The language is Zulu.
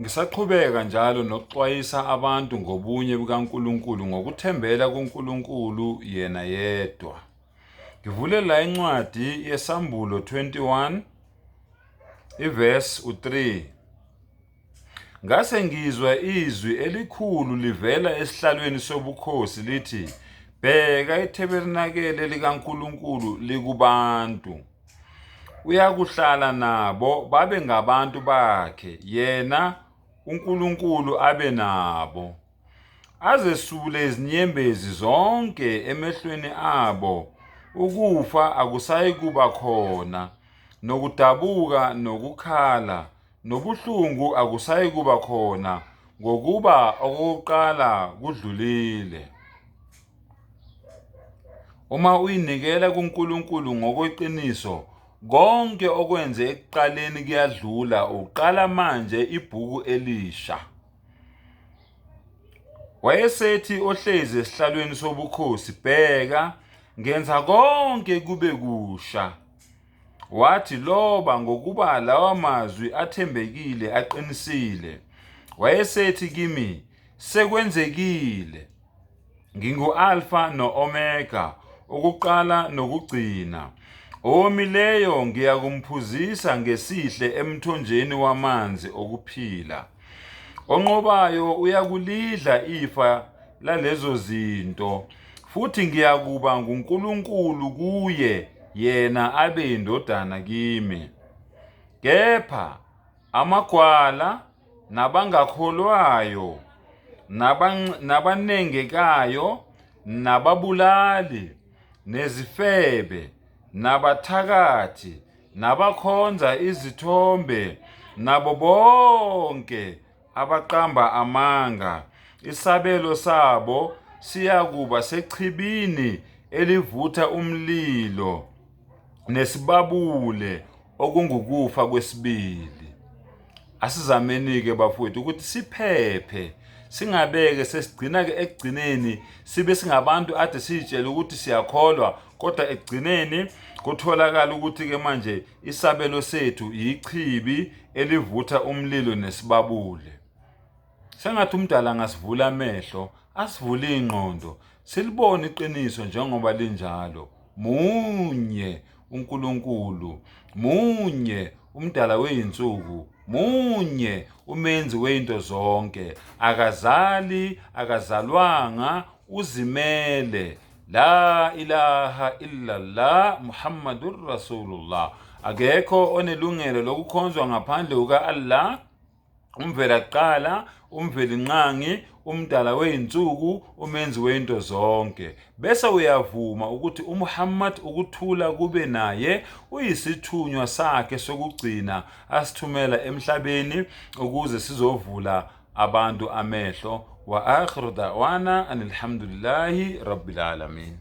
Ngisaqhubeka njalo nokuxwayisa abantu ngobunye bukaNkulunkulu ngokuthembela kuNkulunkulu yena yedwa. Ngivule la incwadi yeSambulo 21 ivesi 3. Ngase ngizwa izwi elikhulu livela esihlalweni sobukhosi lithi, "Bheka, iTabernakel likaNkulunkulu likubantu. Uyakuhlala nabo babe ngabantu bakhe, yena uNkulunkulu abe nabo. Azesule izinyembezi zonke emehlweni abo. Ukufa akusayi kuba khona, nokudabuka nokukhala, nobuhlungu akusayi kuba khona, ngokuba okokuqala kudlulile." Uma uyinikela kuNkulunkulu ngokweqiniso, konke okwenze ekuqaleni kuyadlula, uqala manje ibhuku elisha. Wayesethi ohlezi esihlalweni sobukhosi, "Bheka, ngenza konke kube kusha." Wathi loba ngokuba lawa mazwi athembekile aqinisile. Wayesethi kimi, "Sekwenzekile. Ngingu-Alpha no-Omega, ukuqala nokugcina. Owomileyo ngiyakumphuzisa ngesihle emthonjeni wamanzi okuphila. Onqobayo uyakulidla ifa lalezo zinto, futhi ngiyakuba nguNkulunkulu kuye, yena abe yindodana kimi. Kepha amagwala, nabangakholwayo, nabanengekayo, nababulali, nezifebe, nabathakathi, nabakhonza izithombe, nabo bonke abaqamba amanga, isabelo sabo siyakuba sechibini elivutha umlilo, nesibabule okungukufa kwesibili. Asizamenike bafowethu ukuthi siphephe, singabeke sesigcina-ke ekugcineni sibe singabantu ade siy'tshela ukuthi siyakholwa, kodwa ekugcineni kutholakala ukuthi-ke manje isabelo sethu ichibi elivutha umlilo nesibabule. Sengathi umdala angasivula amehlo, asivule ingqondo, silibone iqiniso njengoba linjalo. Munye uNkulunkulu, munye umdala wey'nsuku, munye umenzi weinto zonke, akazali, akazalwanga, uzimele. La ilaha illallah Muhammadur Rasulullah. Akekho onelungelo lokukhonzwa ngaphandle kuka-Allah, umvela kuqala, umveli nqangi, umdala wey'nsuku, umenzi weinto zonke. Bese uyavuma ukuthi uMuhammad, ukuthula kube naye, uyisithunywa sakhe sokugcina asithumela emhlabeni ukuze sizovula abantu amehlo. Wa akhiru da'wana anilhamdulillahi rabbil alamin.